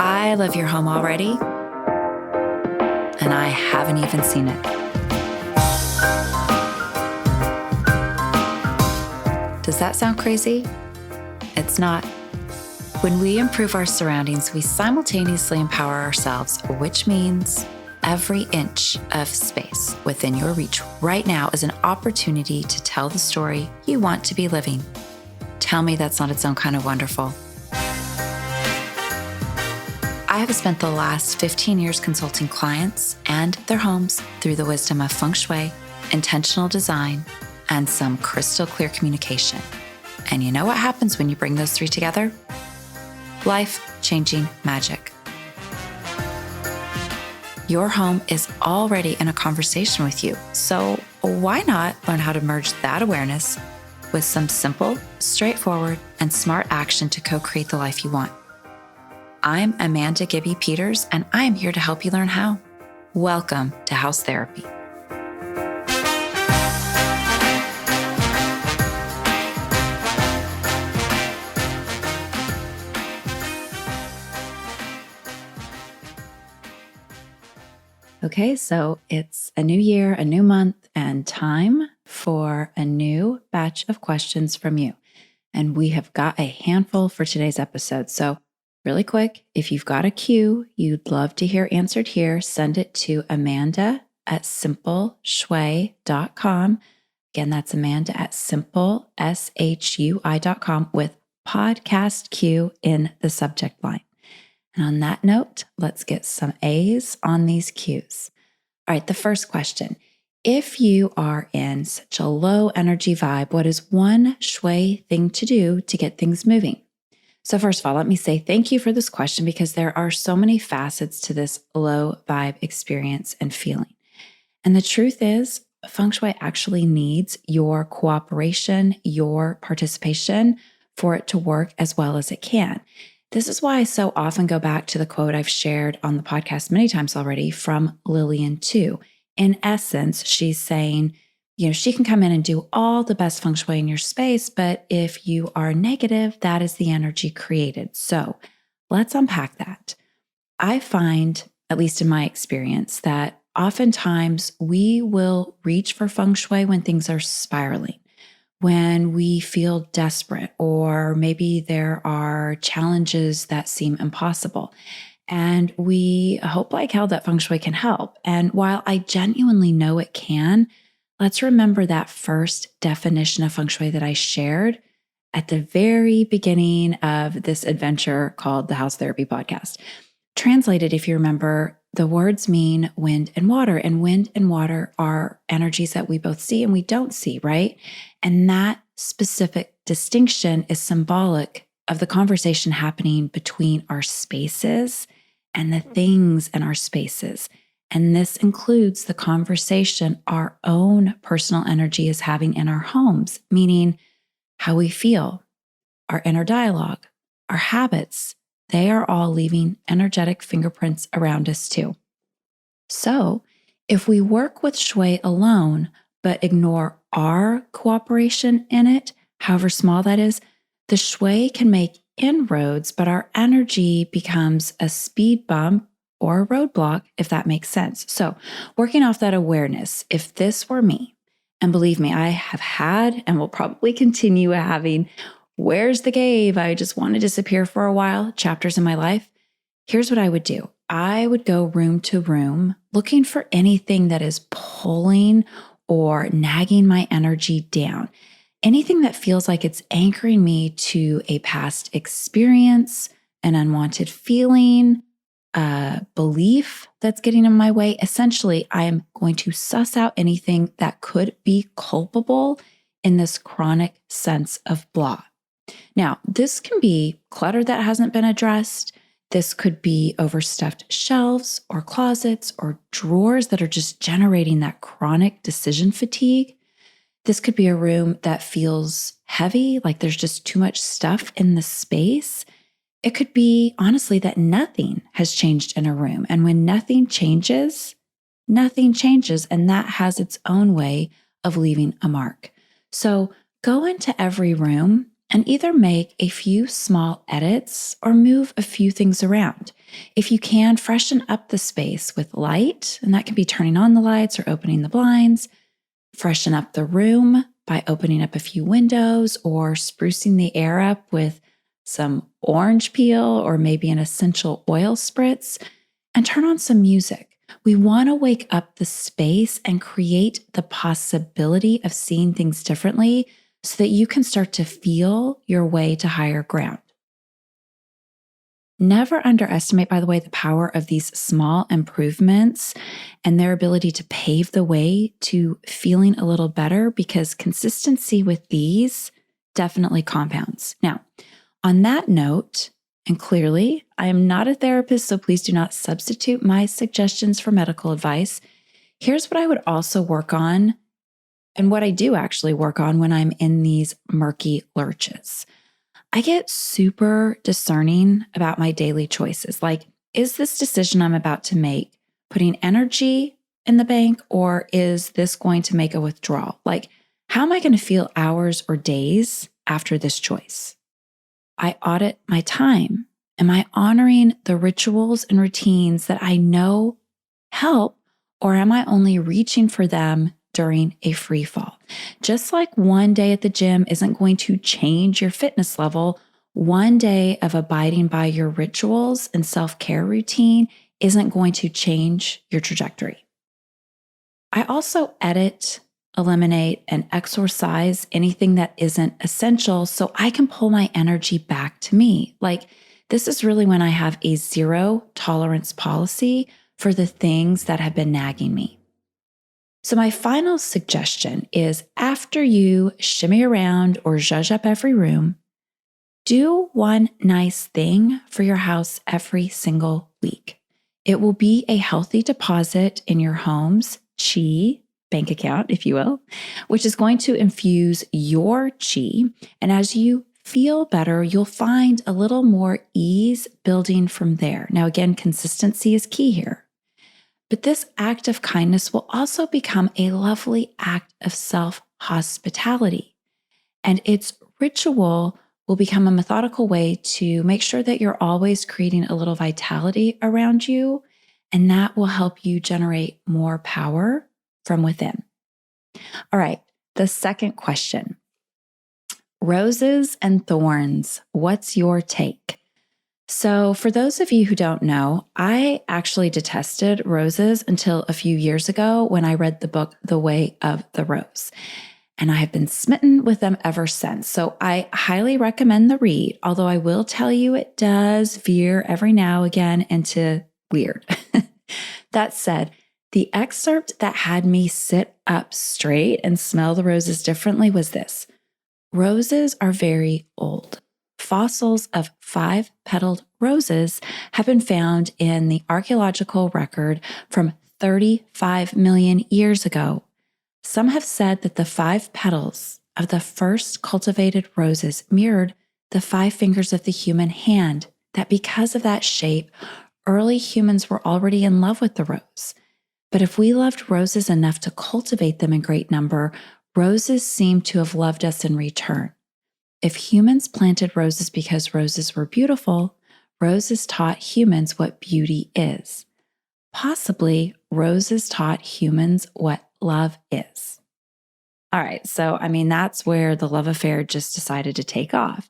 I love your home already, and I haven't even seen it. Does that sound crazy? It's not. When we improve our surroundings, we simultaneously empower ourselves, which means every inch of space within your reach right now is an opportunity to tell the story you want to be living. Tell me that's not its own kind of wonderful. I have spent the last 15 years consulting clients and their homes through the wisdom of feng shui, intentional design, and some crystal clear communication. And you know what happens when you bring those three together? Life-changing magic. Your home is already in a conversation with you, so why not learn how to merge that awareness with some simple, straightforward, and smart action to co-create the life you want? I'm Amanda Gibby Peters, and I am here to help you learn how. Welcome to House Therapy. Okay, so it's a new year, a new month, and time for a new batch of questions from you. And we have got a handful for today's episode. So really quick, if you've got a cue you'd love to hear answered here, send it to Amanda@simpleshui.com. Again, that's Amanda@simpleshui.com with podcast cue in the subject line. And on that note, let's get some A's on these cues. All right, the first question. If you are in such a low energy vibe, what is one shui thing to do to get things moving? So first of all, let me say thank you for this question because there are so many facets to this low vibe experience and feeling. And the truth is, feng shui actually needs your cooperation, your participation for it to work as well as it can. This is why I so often go back to the quote I've shared on the podcast many times already from Lillian Tu. In essence, she's saying, she can come in and do all the best feng shui in your space, but if you are negative, that is the energy created. So let's unpack that. I find, at least in my experience, that oftentimes we will reach for feng shui when things are spiraling, when we feel desperate, or maybe there are challenges that seem impossible. And we hope like hell that feng shui can help. And while I genuinely know it can, let's remember that first definition of feng shui that I shared at the very beginning of this adventure called the House Therapy Podcast. Translated, if you remember, the words mean wind and water, and wind and water are energies that we both see and we don't see, right? And that specific distinction is symbolic of the conversation happening between our spaces and the things in our spaces. And this includes the conversation our own personal energy is having in our homes, meaning how we feel, our inner dialogue, our habits. They are all leaving energetic fingerprints around us too. So if we work with shui alone, but ignore our cooperation in it, however small that is, the shui can make inroads, but our energy becomes a speed bump or a roadblock, if that makes sense. So working off that awareness, if this were me, and believe me, I have had and will probably continue having, where's the cave? I just want to disappear for a while, chapters in my life. Here's what I would do. I would go room to room looking for anything that is pulling or nagging my energy down. Anything that feels like it's anchoring me to a past experience, an unwanted feeling, a belief that's getting in my way. Essentially, I am going to suss out anything that could be culpable in this chronic sense of blah. Now, this can be clutter that hasn't been addressed. This could be overstuffed shelves or closets or drawers that are just generating that chronic decision fatigue. This could be a room that feels heavy, like there's just too much stuff in the space. It could be, honestly, that nothing has changed in a room. And when nothing changes, and that has its own way of leaving a mark. So go into every room and either make a few small edits or move a few things around. If you can, freshen up the space with light, and that can be turning on the lights or opening the blinds. Freshen up the room by opening up a few windows or sprucing the air up with some orange peel or maybe an essential oil spritz, and turn on some music. We want to wake up the space and create the possibility of seeing things differently so that you can start to feel your way to higher ground. Never underestimate, by the way, the power of these small improvements and their ability to pave the way to feeling a little better, because consistency with these definitely compounds. Now, on that note, and clearly, I am not a therapist, so please do not substitute my suggestions for medical advice. Here's what I would also work on, and what I do actually work on when I'm in these murky lurches. I get super discerning about my daily choices. Like, is this decision I'm about to make putting energy in the bank, or is this going to make a withdrawal? Like, how am I going to feel hours or days after this choice? I audit my time. Am I honoring the rituals and routines that I know help, or am I only reaching for them during a free fall? Just like one day at the gym isn't going to change your fitness level, one day of abiding by your rituals and self-care routine isn't going to change your trajectory. I also edit, eliminate, and exorcise anything that isn't essential so I can pull my energy back to me. Like, this is really when I have a zero tolerance policy for the things that have been nagging me. So my final suggestion is, after you shimmy around or zhuzh up every room, do one nice thing for your house every single week. It will be a healthy deposit in your home's chi bank account, if you will, which is going to infuse your chi. And as you feel better, you'll find a little more ease building from there. Now, again, consistency is key here. But this act of kindness will also become a lovely act of self-hospitality. And its ritual will become a methodical way to make sure that you're always creating a little vitality around you, and that will help you generate more power from within. All right, the second question. Roses and thorns, what's your take? So for those of you who don't know, I actually detested roses until a few years ago when I read the book, The Way of the Rose. And I have been smitten with them ever since. So I highly recommend the read, although I will tell you it does veer every now and again into weird. That said, the excerpt that had me sit up straight and smell the roses differently was this. Roses are very old. Fossils of 5-petaled roses have been found in the archaeological record from 35 million years ago. Some have said that the 5 petals of the first cultivated roses mirrored the 5 fingers of the human hand, that because of that shape, early humans were already in love with the rose. But if we loved roses enough to cultivate them in great number, roses seem to have loved us in return. If humans planted roses because roses were beautiful, roses taught humans what beauty is. Possibly, roses taught humans what love is. All right, so that's where the love affair just decided to take off.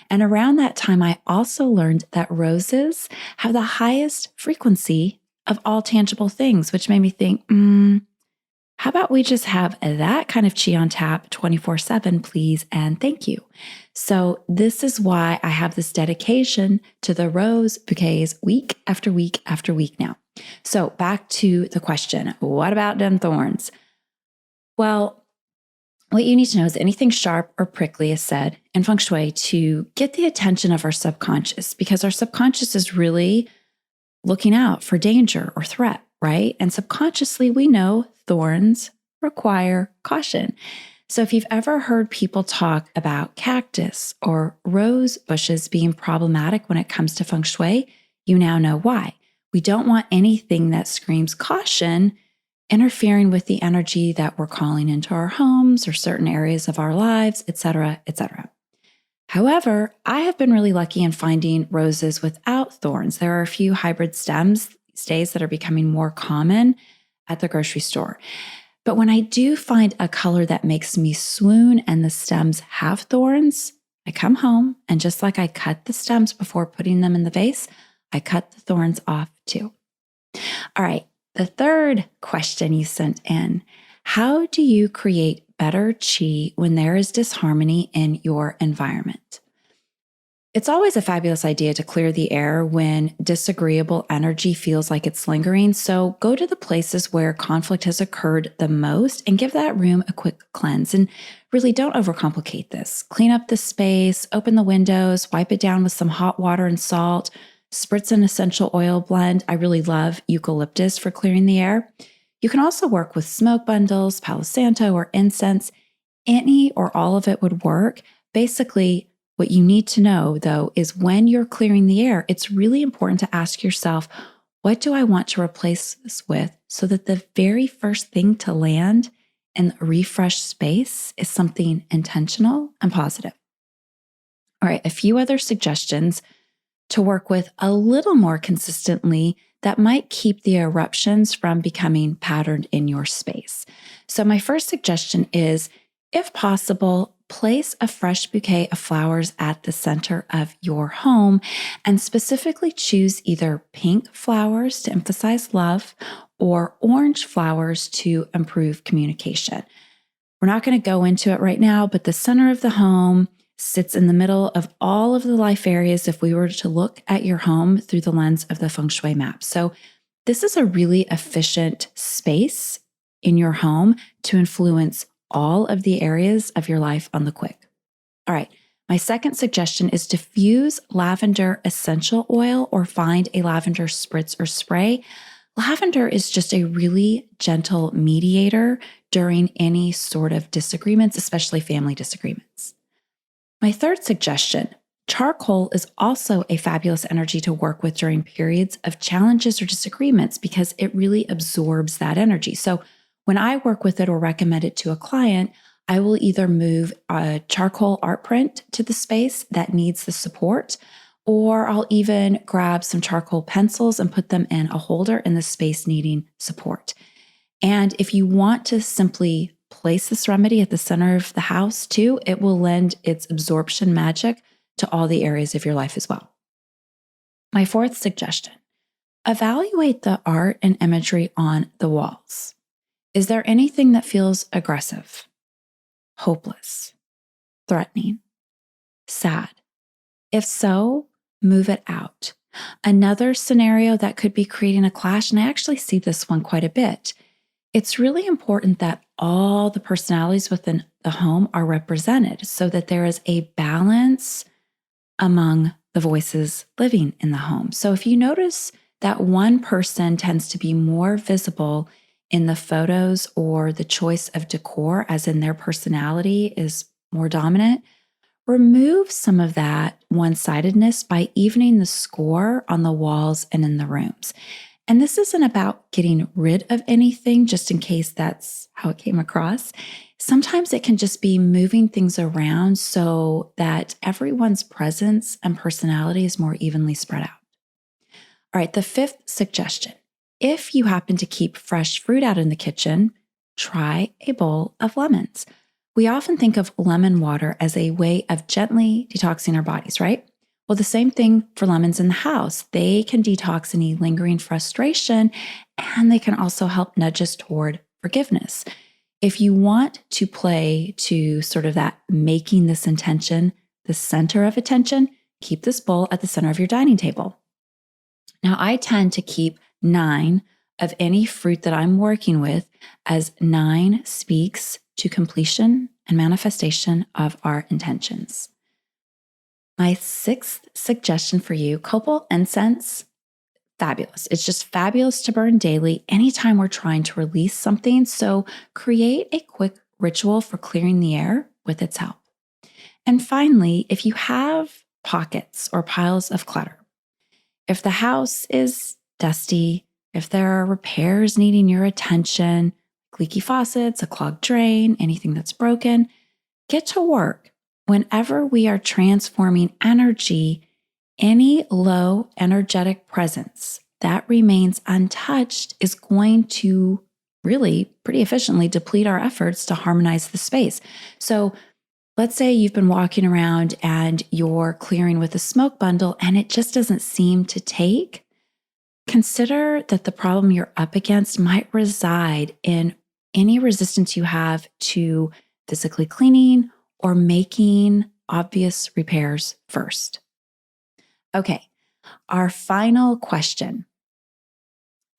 And around that time, I also learned that roses have the highest frequency of all tangible things, which made me think, how about we just have that kind of chi on tap 24/7, please, and thank you. So this is why I have this dedication to the rose bouquets week after week after week now. So back to the question, what about them thorns? Well, what you need to know is anything sharp or prickly is said in feng shui to get the attention of our subconscious, because our subconscious is really looking out for danger or threat, right? And subconsciously, we know thorns require caution. So if you've ever heard people talk about cactus or rose bushes being problematic when it comes to feng shui, you now know why. We don't want anything that screams caution interfering with the energy that we're calling into our homes or certain areas of our lives, etc., etc. However, I have been really lucky in finding roses without about thorns. There are a few hybrid stems these days that are becoming more common at the grocery store. But when I do find a color that makes me swoon and the stems have thorns, I come home and just like I cut the stems before putting them in the vase, I cut the thorns off too. All right, the third question you sent in: how do you create better chi when there is disharmony in your environment? It's always a fabulous idea to clear the air when disagreeable energy feels like it's lingering. So go to the places where conflict has occurred the most and give that room a quick cleanse. And really don't overcomplicate this. Clean up the space, open the windows, wipe it down with some hot water and salt, spritz an essential oil blend. I really love eucalyptus for clearing the air. You can also work with smoke bundles, Palo Santo, or incense. Any or all of it would work. Basically, what you need to know, though, is when you're clearing the air, it's really important to ask yourself, what do I want to replace this with, so that the very first thing to land in a refreshed space is something intentional and positive. All right, a few other suggestions to work with a little more consistently that might keep the eruptions from becoming patterned in your space. So my first suggestion is, if possible, place a fresh bouquet of flowers at the center of your home, and specifically choose either pink flowers to emphasize love or orange flowers to improve communication. We're not going to go into it right now, but the center of the home sits in the middle of all of the life areas if we were to look at your home through the lens of the feng shui map. So this is a really efficient space in your home to influence all of the areas of your life on the quick. All right, my second suggestion is diffuse lavender essential oil or find a lavender spritz or spray. Lavender is just a really gentle mediator during any sort of disagreements, especially family disagreements. My third suggestion: charcoal is also a fabulous energy to work with during periods of challenges or disagreements because it really absorbs that energy. So when I work with it or recommend it to a client, I will either move a charcoal art print to the space that needs the support, or I'll even grab some charcoal pencils and put them in a holder in the space needing support. And if you want to simply place this remedy at the center of the house too, it will lend its absorption magic to all the areas of your life as well. My fourth suggestion: evaluate the art and imagery on the walls. Is there anything that feels aggressive, hopeless, threatening, sad? If so, move it out. Another scenario that could be creating a clash, and I actually see this one quite a bit, it's really important that all the personalities within the home are represented so that there is a balance among the voices living in the home. So if you notice that one person tends to be more visible in the photos or the choice of decor, as in their personality is more dominant, remove some of that one-sidedness by evening the score on the walls and in the rooms. And this isn't about getting rid of anything, just in case that's how it came across. Sometimes it can just be moving things around so that everyone's presence and personality is more evenly spread out. All right, the fifth suggestion: if you happen to keep fresh fruit out in the kitchen, try a bowl of lemons. We often think of lemon water as a way of gently detoxing our bodies, right? Well, the same thing for lemons in the house. They can detox any lingering frustration, and they can also help nudge us toward forgiveness. If you want to play to sort of that making this intention the center of attention, keep this bowl at the center of your dining table. Now, I tend to keep 9 of any fruit that I'm working with, as 9 speaks to completion and manifestation of our intentions. My sixth suggestion for you: copal incense. Fabulous. It's just fabulous to burn daily anytime we're trying to release something. So create a quick ritual for clearing the air with its help. And finally, if you have pockets or piles of clutter, if the house is dusty, if there are repairs needing your attention, leaky faucets, a clogged drain, anything that's broken, get to work. Whenever we are transforming energy, Any low energetic presence that remains untouched is going to really pretty efficiently deplete our efforts to harmonize the space. So let's say you've been walking around and you're clearing with a smoke bundle and it just doesn't seem to take. Consider that the problem you're up against might reside in any resistance you have to physically cleaning or making obvious repairs first. Okay, our final question.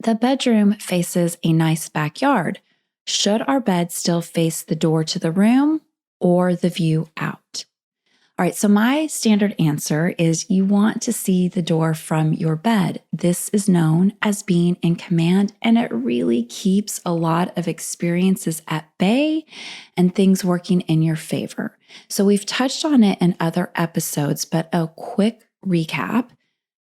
The bedroom faces a nice backyard. Should our bed still face the door to the room or the view out? All right, so my standard answer is you want to see the door from your bed. This is known as being in command, and it really keeps a lot of experiences at bay and things working in your favor. So we've touched on it in other episodes, but a quick recap.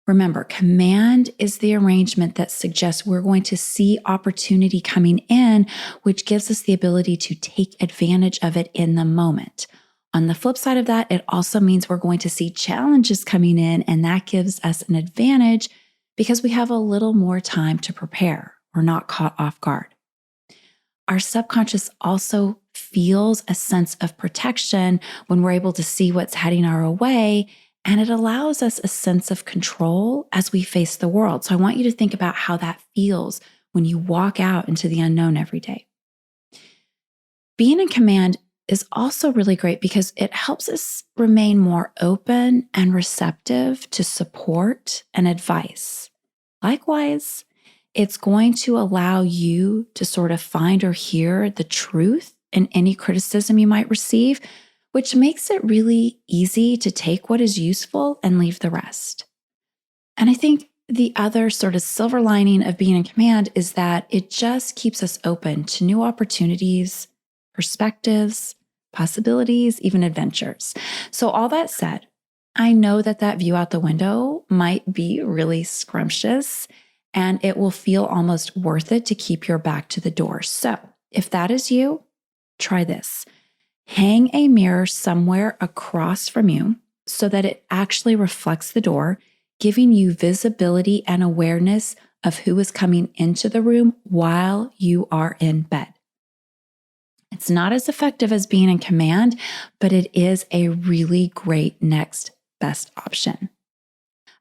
Remember, command is the arrangement that suggests we're going to see opportunity coming in, which gives us the ability to take advantage of it in the moment. On the flip side of that, it also means we're going to see challenges coming in, and that gives us an advantage because we have a little more time to prepare. We're not caught off guard. Our subconscious also feels a sense of protection when we're able to see what's heading our way, and it allows us a sense of control as we face the world. So I want you to think about how that feels when you walk out into the unknown every day. Being in command is also really great because it helps us remain more open and receptive to support and advice. Likewise, it's going to allow you to sort of find or hear the truth in any criticism you might receive, which makes it really easy to take what is useful and leave the rest. And I think the other sort of silver lining of being in command is that it just keeps us open to new opportunities, perspectives, possibilities, even adventures. So all that said, I know that view out the window might be really scrumptious and it will feel almost worth it to keep your back to the door. So if that is you, try this. Hang a mirror somewhere across from you so that it actually reflects the door, giving you visibility and awareness of who is coming into the room while you are in bed. It's not as effective as being in command, but it is a really great next best option.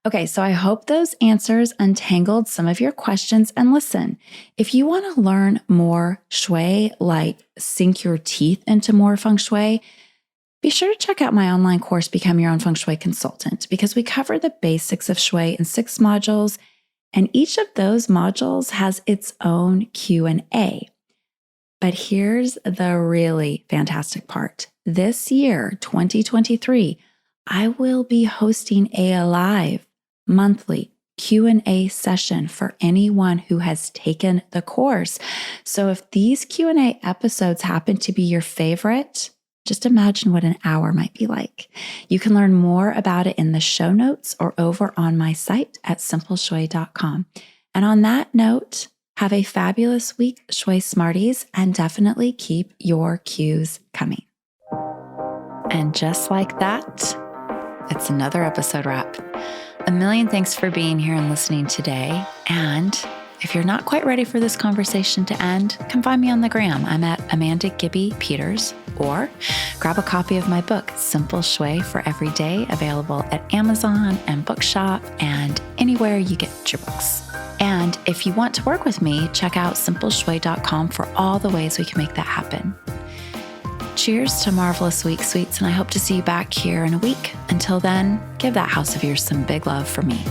Okay, so I hope those answers untangled some of your questions. And listen, if you want to learn more Shui, like sink your teeth into more feng shui, be sure to check out my online course, Become Your Own Feng Shui Consultant, because we cover the basics of Shui in 6 modules, and each of those modules has its own Q&A. But here's the really fantastic part. This year, 2023, I will be hosting a live monthly Q&A session for anyone who has taken the course. So if these Q&A episodes happen to be your favorite, just imagine what an hour might be like. You can learn more about it in the show notes or over on my site at simpleshui.com. And on that note, have a fabulous week, Shui Smarties, and definitely keep your cues coming. And just like that, it's another episode wrap. A million thanks for being here and listening today. And if you're not quite ready for this conversation to end, come find me on the gram. I'm at Amanda Gibby Peters, or grab a copy of my book, Simple Shui for Every Day, available at Amazon and Bookshop and anywhere you get your books. And if you want to work with me, check out simpleshui.com for all the ways we can make that happen. Cheers to marvelous week, sweets, and I hope to see you back here in a week. Until then, give that house of yours some big love for me.